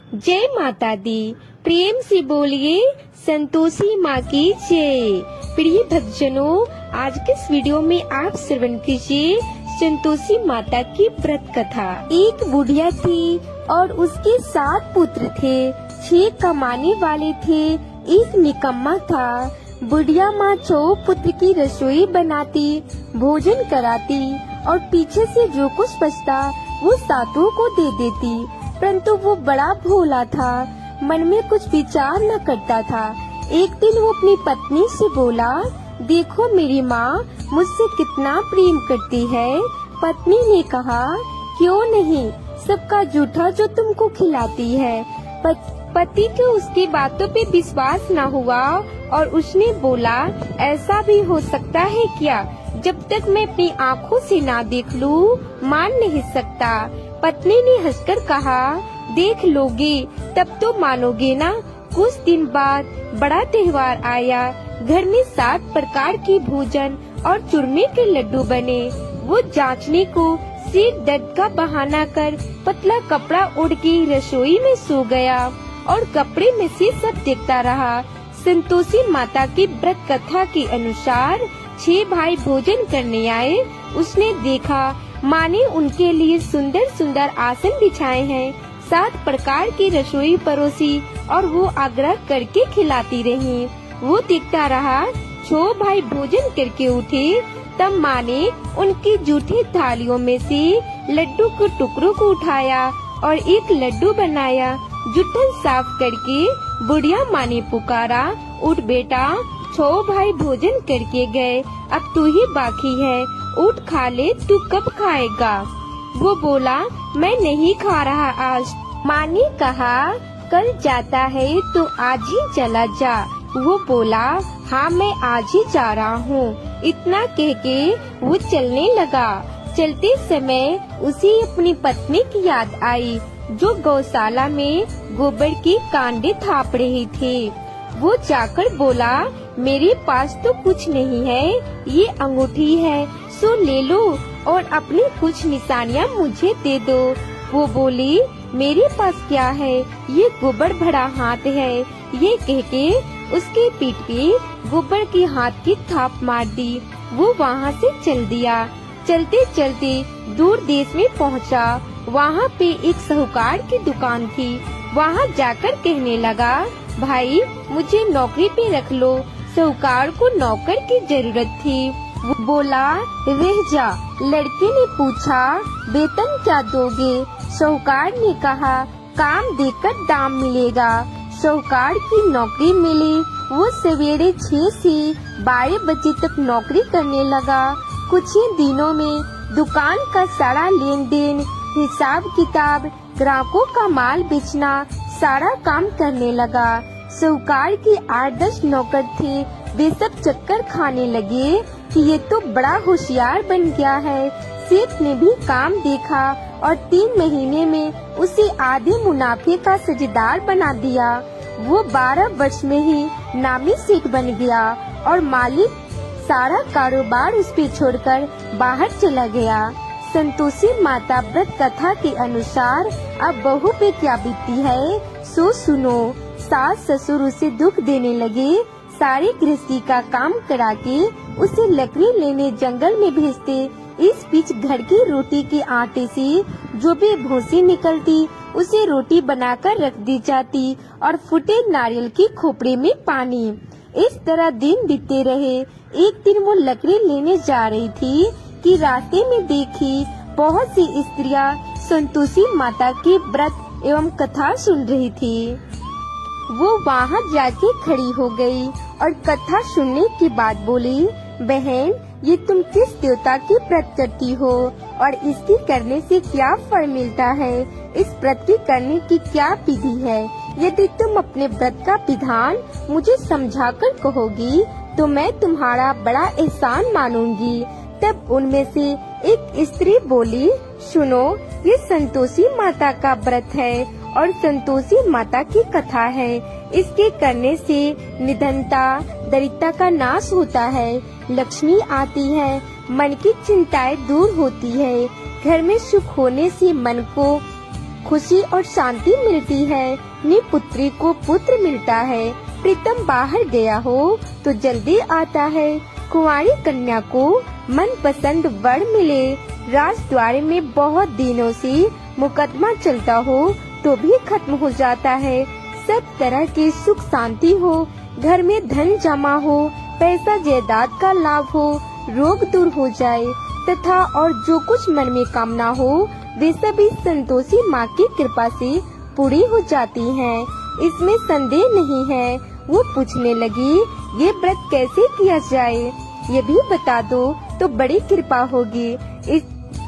जय माता दी। प्रेम से बोलिए संतोषी माँ की जय। प्रिय भक्तजनों, आज के इस वीडियो में आप श्रवण कीजिए संतोषी माता की व्रत कथा। एक बुढ़िया थी और उसके 7 पुत्र थे। 6 कमाने वाले थे, एक निकम्मा था। बुढ़िया माँ 6 पुत्र की रसोई बनाती, भोजन कराती और पीछे से जो कुछ बचता वो 7 को दे देती। परंतु वो बड़ा भोला था, मन में कुछ विचार न करता था। एक दिन वो अपनी पत्नी से बोला, देखो मेरी माँ मुझसे कितना प्रेम करती है। पत्नी ने कहा, क्यों नहीं, सबका जूठा जो तुमको खिलाती है। पति को उसकी बातों पे विश्वास न हुआ और उसने बोला, ऐसा भी हो सकता है क्या? जब तक मैं अपनी आँखों से ना देख लूं, मान नहीं सकता। पत्नी ने हंसकर कहा, देख लोगे तब तो मानोगे ना। कुछ दिन बाद बड़ा त्योहार आया। घर में 7 प्रकार की भोजन और चूरमे के लड्डू बने। वो जांचने को सिर दर्द का बहाना कर पतला कपड़ा ओढ़ के रसोई में सो गया और कपड़े में से सब देखता रहा। संतोषी माता की व्रत कथा के अनुसार 6 भाई भोजन करने आए। उसने देखा माँ ने उनके लिए सुंदर सुंदर आसन बिछाए हैं। 7 प्रकार की रसोई परोसी और वो आग्रह करके खिलाती रही। वो देखता रहा। 6 भाई भोजन करके उठे तब माँ ने उनकी जूठी थालियों में से लड्डू के टुकड़ों को उठाया और एक लड्डू बनाया। जुठन साफ करके बुढ़िया माँ ने पुकारा, उठ बेटा, 6 भाई भोजन करके गए, अब तू ही बाकी है, उठ खा ले, तू कब खाएगा? वो बोला, मैं नहीं खा रहा आज। माँ ने कहा, कल जाता है तो आज ही चला जा। वो बोला, हाँ मैं आज ही जा रहा हूँ। इतना कह के वो चलने लगा। चलते समय उसे अपनी पत्नी की याद आई जो गौशाला में गोबर की कांडे थाप रही थी। वो जाकर बोला, मेरे पास तो कुछ नहीं है, ये अंगूठी है, सो ले लो और अपनी कुछ निशानियाँ मुझे दे दो। वो बोली, मेरे पास क्या है, ये गोबर भरा हाथ है। ये कह के उसके पीठ पे गोबर की हाथ की थाप मार दी। वो वहाँ से चल दिया। चलते चलते दूर देश में पहुँचा। वहाँ पे एक साहूकार की दुकान थी। वहाँ जाकर कहने लगा, भाई मुझे नौकरी पे रख लो। साहूकार को नौकर की जरूरत थी। वो बोला, रह जा। लड़के ने पूछा, वेतन क्या दोगे? साहूकार ने कहा, काम देकर दाम मिलेगा। साहूकार की नौकरी मिली। वो सवेरे 6 से 12 बजे तक नौकरी करने लगा। कुछ ही दिनों में दुकान का सारा लेन देन, हिसाब किताब, ग्राहकों का माल बेचना, सारा काम करने लगा। साहूकार के 8-10 नौकर थे। वे सब चक्कर खाने लगे कि ये तो बड़ा होशियार बन गया है। सेठ ने भी काम देखा और 3 महीने में उसे आधे मुनाफे का साझेदार बना दिया। वो 12 वर्ष में ही नामी सेठ बन गया और मालिक सारा कारोबार उस पे छोड़कर बाहर चला गया। संतोषी माता व्रत कथा के अनुसार अब बहू पे क्या बीती है सो सुनो। सास ससुर उसे दुख देने लगे। सारी गृहस्थी का काम करा के उसे लकड़ी लेने जंगल में भेजते। इस बीच घर की रोटी के आटे से जो भी भूसी निकलती उसे रोटी बनाकर रख दी जाती और फूटे नारियल की खोपड़ी में पानी। इस तरह दिन बीतते रहे। एक दिन वो लकड़ी लेने जा रही थी कि रास्ते में देखी बहुत सी स्त्रियां संतोषी माता की व्रत एवं कथा सुन रही थी। वो वहाँ जाके खड़ी हो गई और कथा सुनने के बाद बोली, बहन ये तुम किस देवता की व्रत करती हो और इसकी करने से क्या फल मिलता है? इस व्रत की करने की क्या विधि है? यदि तुम अपने व्रत का विधान मुझे समझाकर कहोगी तो मैं तुम्हारा बड़ा एहसान मानूंगी। तब उनमें से एक स्त्री बोली, सुनो, ये संतोषी माता का व्रत है और संतोषी माता की कथा है। इसके करने से निधनता, दरिद्रता का नाश होता है, लक्ष्मी आती है, मन की चिंताएं दूर होती है, घर में सुख होने से मन को खुशी और शांति मिलती है। निपुत्री को पुत्र मिलता है। प्रीतम बाहर गया हो तो जल्दी आता है। कुंवारी कन्या को मनपसंद वर मिले। राजद्वार में बहुत दिनों से मुकदमा चलता हो तो भी खत्म हो जाता है। सब तरह की सुख शांति हो, घर में धन जमा हो, पैसा जायदाद का लाभ हो, रोग दूर हो जाए तथा और जो कुछ मन में कामना हो वे सभी संतोषी माँ की कृपा से पूरी हो जाती हैं। इसमें संदेह नहीं है। वो पूछने लगी, ये व्रत कैसे किया जाए, ये भी बता दो तो बड़ी कृपा होगी।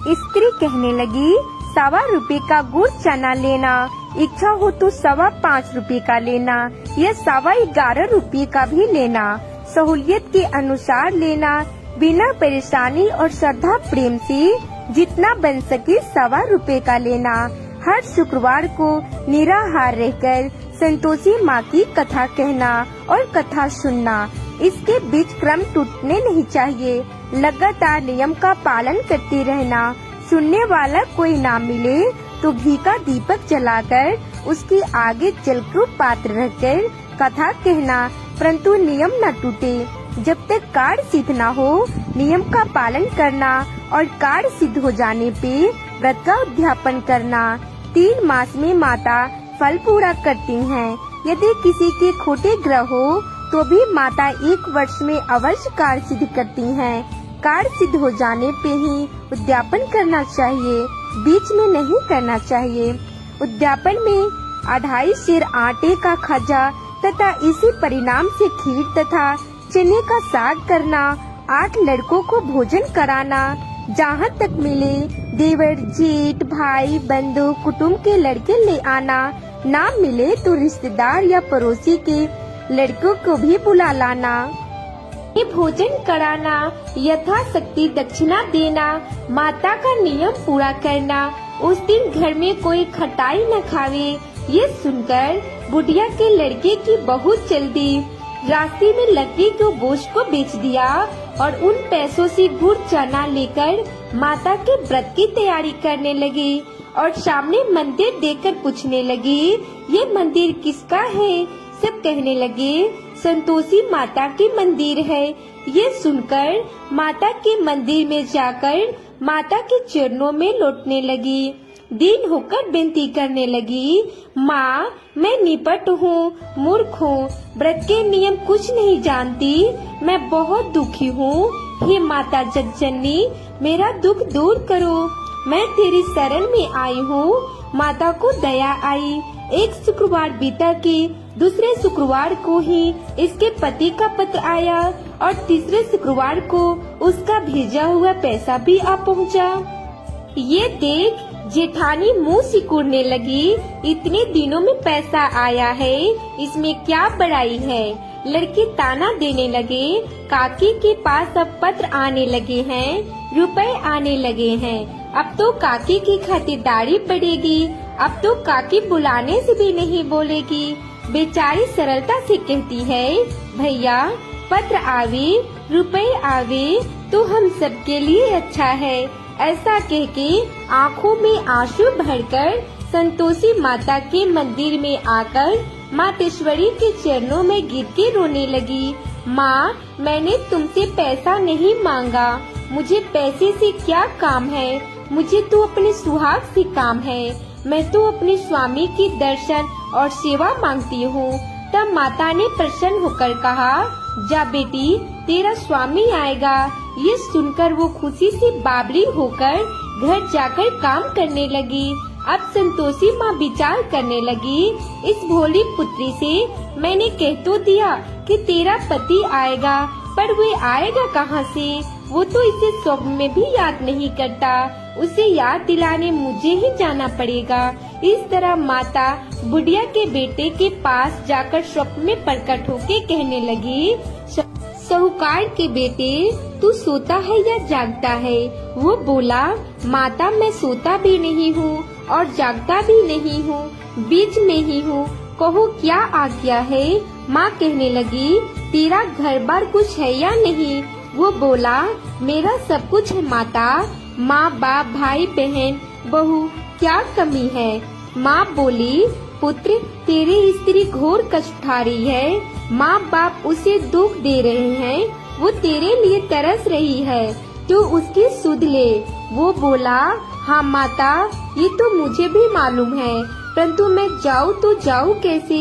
स्त्री कहने लगी, 1.25 रुपए का गुड़ चना लेना, इच्छा हो तो 5.25 रुपए का लेना या 11.25 रुपए का भी लेना। सहूलियत के अनुसार लेना, बिना परेशानी और श्रद्धा प्रेम से जितना बन सके 1.25 रुपए का लेना। हर शुक्रवार को निराहार रहकर संतोषी माँ की कथा कहना और कथा सुनना। इसके बीच क्रम टूटने नहीं चाहिए। लगातार नियम का पालन करते रहना। सुनने वाला कोई ना मिले तो घी का दीपक जलाकर उसके आगे जल को पात्र रखकर कथा कहना, परंतु नियम न टूटे। जब तक कार्य सिद्ध न हो नियम का पालन करना और कार्य सिद्ध हो जाने पे व्रत का उद्यापन करना। 3 मास में माता फल पूरा करती हैं। यदि किसी के खोटे ग्रह हो तो भी माता 1 वर्ष में अवश्य कार्य सिद्ध करती हैं। कार्य सिद्ध हो जाने पे ही उद्यापन करना चाहिए, बीच में नहीं करना चाहिए। उद्यापन में 2.5 सेर आटे का खजा तथा इसी परिणाम से खीर तथा चने का साग करना। 8 लड़कों को भोजन कराना। जहाँ तक मिले देवर, जेठ, भाई, बंधु, कुटुंब के लड़के ले आना। ना मिले तो रिश्तेदार या पड़ोसी के लड़कों को भी बुला लाना। ये भोजन कराना, यथाशक्ति दक्षिणा देना, माता का नियम पूरा करना। उस दिन घर में कोई खटाई न खावे। ये सुनकर बुढ़िया के लड़के की बहुत जल्दी रास्ते में लकड़ी के बोझ को बेच दिया और उन पैसों से गुड़ चना लेकर माता के व्रत की तैयारी करने लगी और सामने मंदिर देखकर पूछने लगी, ये मंदिर किसका है? सब कहने लगे, संतोषी माता की मंदिर है। ये सुनकर माता के मंदिर में जाकर माता के चरणों में लौटने लगी। दीन होकर विनती करने लगी, माँ मैं निपट हूँ, मूर्ख हूँ, व्रत के नियम कुछ नहीं जानती, मैं बहुत दुखी हूँ। हे माता जगजननी, मेरा दुख दूर करो। मैं तेरी शरण में आई हूँ। माता को दया आई। एक शुक्रवार बीता के दूसरे शुक्रवार को ही इसके पति का पत्र आया और तीसरे शुक्रवार को उसका भेजा हुआ पैसा भी आ पहुँचा। ये देख जेठानी मुंह सिकुड़ने लगी। इतने दिनों में पैसा आया है, इसमें क्या बड़ाई है? लड़के ताना देने लगे। काकी के पास अब पत्र आने लगे हैं, रुपए आने लगे हैं। अब तो काकी की खातिरदारी बढ़ेगी। अब तो काकी बुलाने से भी नहीं बोलेगी। बेचारी सरलता से कहती है, भैया पत्र आवे, रुपए आवे तो हम सबके लिए अच्छा है। ऐसा कह के आँखों में आंसू भरकर संतोषी माता के मंदिर में आकर मातेश्वरी के चरणों में गिर के रोने लगी। माँ, मैंने तुमसे पैसा नहीं मांगा, मुझे पैसे से क्या काम है? मुझे तो अपने सुहाग से काम है। मैं तो अपने स्वामी की दर्शन और सेवा मांगती हूँ। तब माता ने प्रसन्न होकर कहा, जा बेटी, तेरा स्वामी आएगा। ये सुनकर वो खुशी से बावली होकर घर जाकर काम करने लगी। अब संतोषी माँ विचार करने लगी, इस भोली पुत्री से मैंने कह तो दिया कि तेरा पति आएगा, पर वे आएगा कहाँ से? वो तो इसे स्वप्न में भी याद नहीं करता। उसे याद दिलाने मुझे ही जाना पड़ेगा। इस तरह माता बुढ़िया के बेटे के पास जाकर स्वप्न में प्रकट होके कहने लगी, साहूकार के बेटे, तू सोता है या जागता है? वो बोला, माता मैं सोता भी नहीं हूँ और जागता भी नहीं हूँ, बीच में ही हूँ। कहो क्या आज्ञा है? माँ कहने लगी, तेरा घर बार कुछ है या नहीं? वो बोला, मेरा सब कुछ है माता। माँ बाप भाई बहन बहू क्या कमी है? माँ बोली, पुत्र तेरी स्त्री घोर कष्ट उठा रही है, माँ बाप उसे दुख दे रहे हैं, वो तेरे लिए तरस रही है, तू उसकी सुध ले। वो बोला, हाँ माता, ये तो मुझे भी मालूम है, परंतु मैं जाऊँ तो जाऊँ कैसे?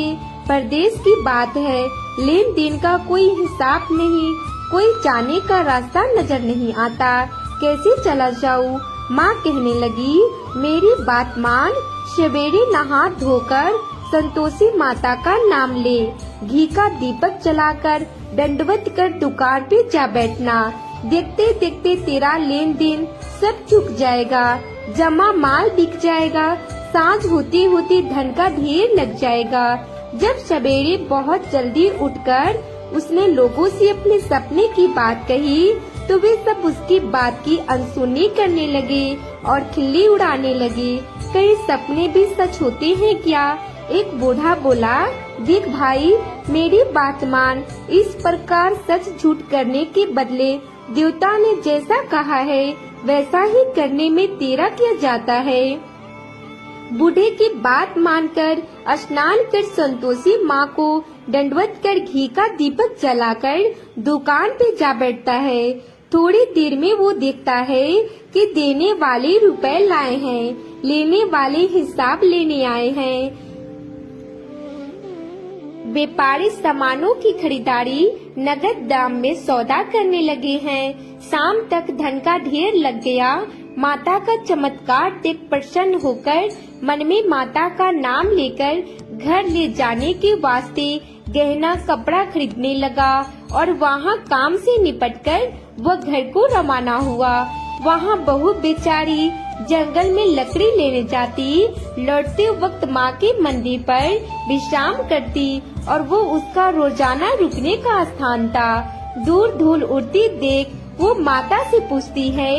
परदेश की बात है, लेन देन का कोई हिसाब नहीं, कोई जाने का रास्ता नजर नहीं आता, कैसे चला जाऊँ? माँ कहने लगी, मेरी बात मान, सवेरे नहा धोकर संतोषी माता का नाम ले, घी का दीपक जलाकर दंडवत कर दुकान पे जा बैठना। देखते देखते तेरा लेन देन सब चुक जाएगा, जमा माल बिक जाएगा, सांझ होते होते धन का ढेर लग जाएगा। जब सवेरे बहुत जल्दी उठकर उसने लोगों से अपने सपने की बात कही तो वे सब उसकी बात की अनसुनी करने लगे और खिल्ली उड़ाने लगे। कई सपने भी सच होते हैं क्या? एक बूढ़ा बोला, देख भाई, मेरी बात मान, इस प्रकार सच झूठ करने के बदले देवता ने जैसा कहा है वैसा ही करने में तेरा क्या जाता है? बूढ़े की बात मानकर स्नान कर संतोषी माँ को दंडवत कर घी का दीपक जलाकर दुकान पे जा बैठता है। थोड़ी देर में वो देखता है कि देने वाले रुपए लाए हैं, लेने वाले हिसाब लेने आए हैं। व्यापारी सामानों की खरीदारी नगद दाम में सौदा करने लगे हैं। शाम तक धन का ढेर लग गया। माता का चमत्कार देख प्रसन्न होकर मन में माता का नाम लेकर घर ले जाने के वास्ते गहना कपड़ा खरीदने लगा और वहाँ काम से निपटकर वह घर को रवाना हुआ। वहाँ बहू बेचारी जंगल में लकड़ी लेने जाती, लौटते वक्त माँ के मंदिर पर विश्राम करती और वो उसका रोजाना रुकने का स्थान था। दूर धूल उड़ती देख वो माता से पूछती है,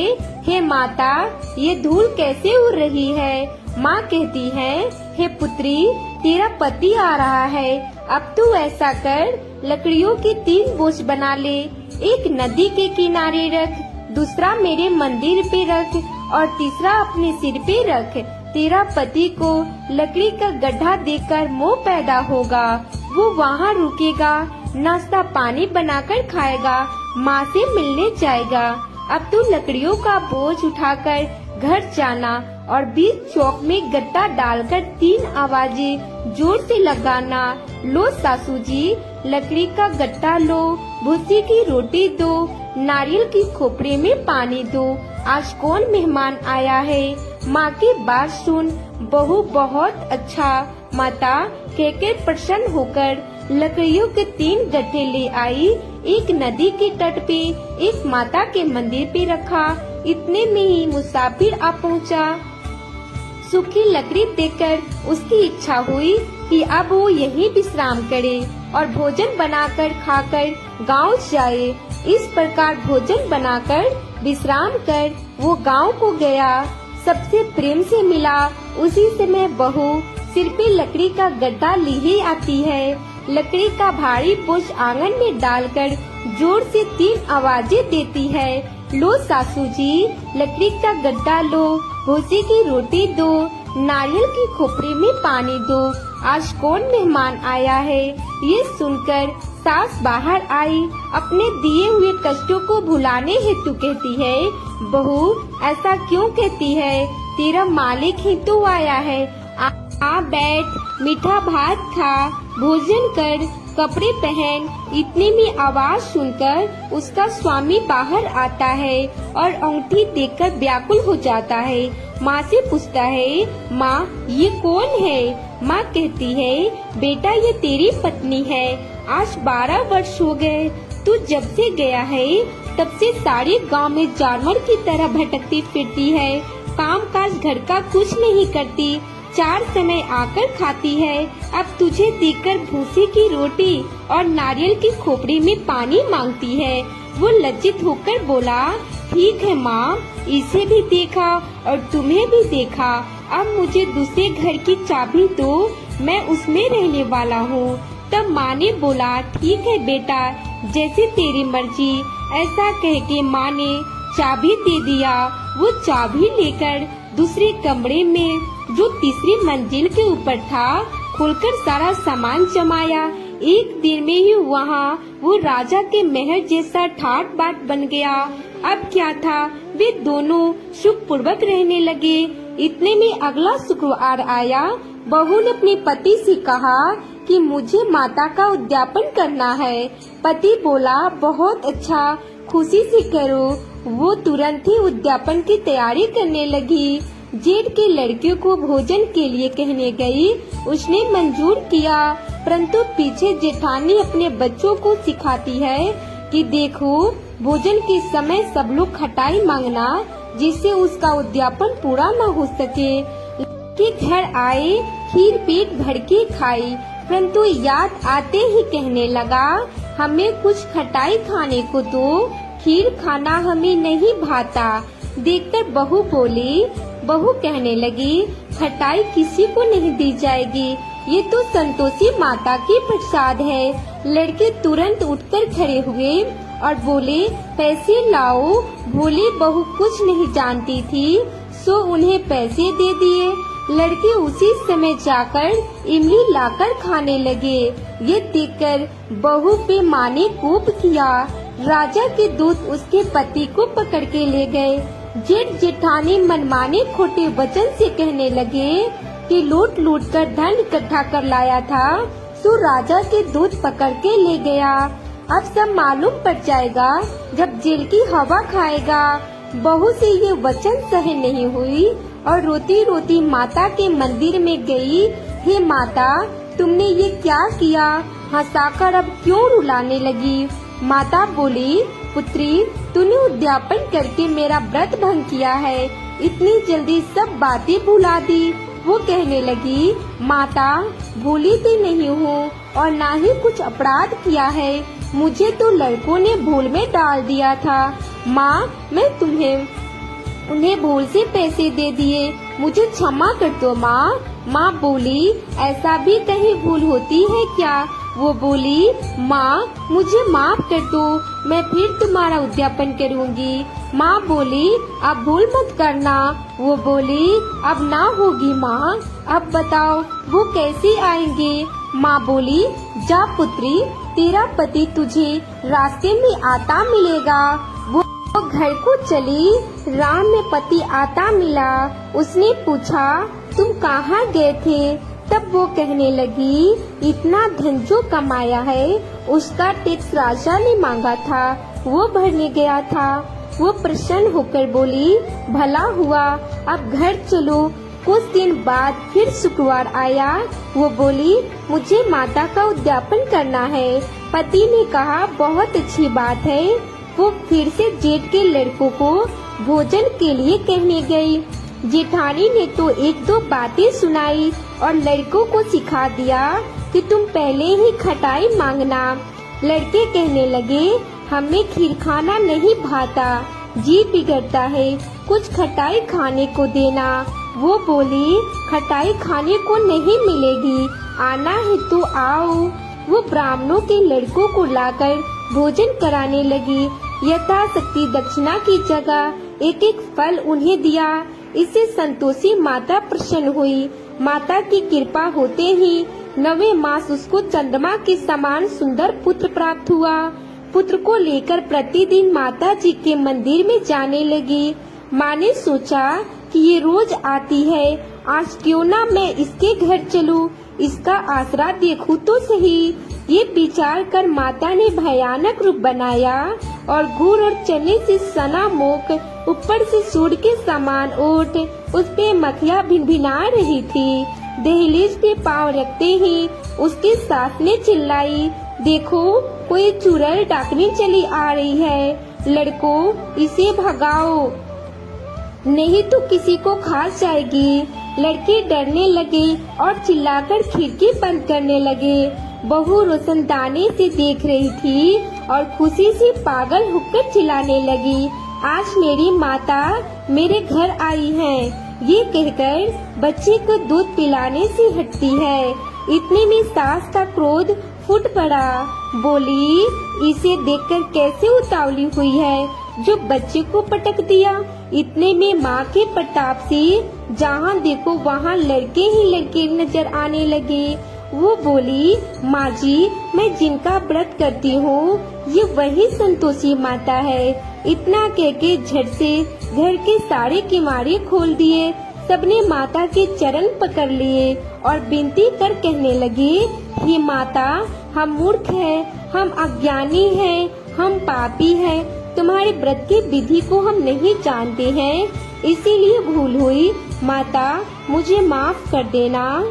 हे माता, ये धूल कैसे उड़ रही है? माँ कहती है, हे पुत्री, तेरा पति आ रहा है, अब तू ऐसा कर, लकड़ियों की 3 बोझ बना ले, एक नदी के किनारे रख, दूसरा मेरे मंदिर पे रख और तीसरा अपने सिर पे रख। तेरा पति को लकड़ी का गड्ढा देखकर मोह पैदा होगा, वो वहाँ रुकेगा, नाश्ता पानी बनाकर खाएगा, माँ से मिलने जाएगा। अब तू लकड़ियों का बोझ उठाकर घर जाना और बीच चौक में गड्ढा डालकर 3 आवाजें जोर से लगाना, लो सासू जी, लकड़ी का गट्टा लो, भूसी की रोटी दो, नारियल की खोपड़ी में पानी दो, आज कौन मेहमान आया है? माँ की बात सुन बहू बहुत अच्छा माता कहकर प्रसन्न होकर लकड़ियों के 3 गट्टे ले आई, एक नदी के तट पे, एक माता के मंदिर पे रखा। इतने में ही मुसाफिर आ पहुँचा। सूखी लकड़ी देखकर उसकी इच्छा हुई कि अब वो यहीं विश्राम करे और भोजन बनाकर खाकर गांव जाए। इस प्रकार भोजन बनाकर विश्राम कर वो गांव को गया, सबसे प्रेम से मिला। उसी समय बहू सिर पे लकड़ी का गड्ढा लिए आती है, लकड़ी का भारी बोझ आंगन में डालकर जोर से 3 आवाजें देती है, लो सासू जी, लकड़ी का गड्ढा लो, भूसी की रोटी दो, नारियल की खोपड़ी में पानी दो, आज कौन मेहमान आया है? ये सुनकर सास बाहर आई, अपने दिए हुए कष्टों को भुलाने हेतु कहती है, बहू ऐसा क्यों कहती है? तेरा मालिक ही तो आया है, आ बैठ, मीठा भात खा, भोजन कर, कपड़े पहन। इतने में आवाज सुनकर उसका स्वामी बाहर आता है और अंगूठी देखकर व्याकुल हो जाता है। माँ से पूछता है, माँ ये कौन है? माँ कहती है, बेटा ये तेरी पत्नी है, आज 12 वर्ष हो गए, तू जब से गया है तब से सारे गांव में जानवर की तरह भटकती फिरती है, काम काज घर का कुछ नहीं करती, 4 समय आकर खाती है, अब तुझे देखकर भूसी की रोटी और नारियल की खोपड़ी में पानी मांगती है। वो लज्जित होकर बोला, ठीक है माँ, इसे भी देखा और तुम्हें भी देखा, अब मुझे दूसरे घर की चाबी दो, मैं उसमें रहने वाला हूँ। तब माँ ने बोला, ठीक है बेटा, जैसे तेरी मर्जी। ऐसा कह के माँ ने चाबी दे दिया। वो चाबी लेकर दूसरे कमरे में जो तीसरी मंजिल के ऊपर था, खोलकर सारा सामान जमाया। एक दिन में ही वहाँ वो राजा के महल जैसा ठाट बाट बन गया। अब क्या था, वे दोनों सुख पूर्वक रहने लगे। इतने में अगला शुक्रवार आया। बहू ने अपने पति से कहा कि मुझे माता का उद्यापन करना है। पति बोला, बहुत अच्छा, खुशी से करो। वो तुरंत ही उद्यापन की तैयारी करने लगी। जेठ के लड़कियों को भोजन के लिए कहने गई। उसने मंजूर किया, परंतु पीछे जेठानी अपने बच्चों को सिखाती है कि देखो, भोजन के समय सब लोग खटाई मांगना, जिससे उसका उद्यापन पूरा न हो सके। के घर आए, खीर पेट भर के खाई, परंतु याद आते ही कहने लगा, हमें कुछ खटाई खाने को दो, खीर खाना हमें नहीं भाता। देखकर बहू बोली, बहू कहने लगी, खटाई किसी को नहीं दी जाएगी, ये तो संतोषी माता की प्रसाद है। लड़के तुरंत उठकर खड़े हुए और बोले, पैसे लाओ। भोली बहू कुछ नहीं जानती थी, सो उन्हें पैसे दे दिए। लड़के उसी समय जाकर इमली लाकर खाने लगे। ये देखकर बहू पे माँ ने कोप किया। राजा के दूत उसके पति को पकड़ के ले गए। जेठ जेठानी मनमाने खोटे वचन से कहने लगे कि लूट लूट कर धन इकट्ठा कर लाया था, सो राजा के दूत पकड़ के ले गया। अब सब मालूम पड़ जाएगा जब जेल की हवा खाएगा। बहू से ये वचन सहन नहीं हुई और रोती रोती माता के मंदिर में गई। हे माता, तुमने ये क्या किया? हंसाकर अब क्यों रुलाने लगी? माता बोली, पुत्री, तूने उद्यापन करके मेरा व्रत भंग किया है, इतनी जल्दी सब बातें भुला दी। वो कहने लगी, माता, भूली भी नहीं हूँ और ना ही कुछ अपराध किया है, मुझे तो लड़कों ने भूल में डाल दिया था। माँ, मैं उन्हें भूल से पैसे दे दिए, मुझे क्षमा कर दो माँ। माँ बोली, ऐसा भी कहीं भूल होती है क्या? वो बोली, माँ, मुझे माफ कर दो, मैं फिर तुम्हारा उद्यापन करूँगी। माँ बोली, अब भूल मत करना। वो बोली, अब ना होगी माँ। अब बताओ वो कैसे आएंगे? माँ बोली, जा पुत्री, तेरा पति तुझे रास्ते में आता मिलेगा। वो घर को चली। राह में पति आता मिला। उसने पूछा, तुम कहाँ गए थे? तब वो कहने लगी, इतना धन जो कमाया है उसका टैक्स राजा ने मांगा था, वो भरने गया था। वो प्रसन्न होकर बोली, भला हुआ, अब घर चलो। कुछ दिन बाद फिर शुक्रवार आया। वो बोली, मुझे माता का उद्यापन करना है। पति ने कहा, बहुत अच्छी बात है। वो फिर से जेठ के लड़कों को भोजन के लिए कहने गई। जेठानी ने तो एक दो बातें सुनाई और लड़कों को सिखा दिया कि तुम पहले ही खटाई मांगना। लड़के कहने लगे, हमें खीर खाना नहीं भाता, जी बिगड़ता है, कुछ खटाई खाने को देना। वो बोली, खटाई खाने को नहीं मिलेगी, आना है तो आओ। वो ब्राह्मणों के लड़कों को लाकर भोजन कराने लगी। यथाशक्ति दक्षिणा की जगह एक एक फल उन्हें दिया। इससे संतोषी माता प्रसन्न हुई। माता की कृपा होते ही 9वें मास उसको चंद्रमा के समान सुंदर पुत्र प्राप्त हुआ। पुत्र को लेकर प्रतिदिन माता जी के मंदिर में जाने लगी। माँ ने सोचा कि ये रोज आती है, आज क्यों ना मैं इसके घर चलूं, इसका आसरा देखूं तो सही। ये विचार कर माता ने भयानक रूप बनाया और गुड़ और चने से सना मुख, ऊपर से सूर्य के समान ओठ, उस पे मक्खियाँ भिनभिना रही थी। दहलीज पे पाँव रखते ही उसकी सास ने चिल्लाई, देखो कोई चुड़ैल डाकनी चली आ रही है, लड़कों इसे भगाओ नहीं तो किसी को खा जाएगी। लड़के डरने लगे और चिल्लाकर खिड़की बंद करने लगे। बहू रोशनदानी से देख रही थी और खुशी से पागल होकर चिल्लाने लगी, आज मेरी माता मेरे घर आई है। ये कहकर बच्चे को दूध पिलाने से हटती है। इतने में सास का क्रोध फूट पड़ा। बोली, इसे देखकर कैसे उतावली हुई है जो बच्चे को पटक दिया। इतने में माँ के प्रताप से जहाँ देखो वहाँ लड़के ही लड़के नजर आने लगे। वो बोली, माँ जी, मैं जिनका व्रत करती हूँ ये वही संतोषी माता है। इतना कह के झट से घर के सारे किवाड़े खोल दिए। सबने माता के चरण पकड़ लिए और विनती कर कहने लगे, हे माता, हम मूर्ख हैं, हम अज्ञानी हैं, हम पापी हैं, तुम्हारे व्रत की विधि को हम नहीं जानते हैं, इसीलिए भूल हुई। माता, मुझे माफ कर देना।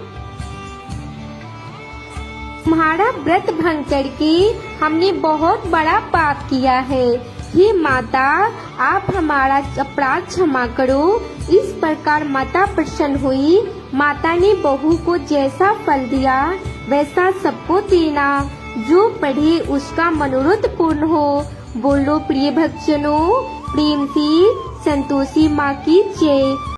तुम्हारा व्रत भंग करके हमने बहुत बड़ा पाप किया है। हे माता, आप हमारा अपराध क्षमा करो। इस प्रकार माता प्रसन्न हुई। माता ने बहू को जैसा फल दिया वैसा सबको देना। जो पढ़े उसका मनोरथ पूर्ण हो। बोलो प्रिय भक्तजनों, प्रेम से संतोषी माँ की जय।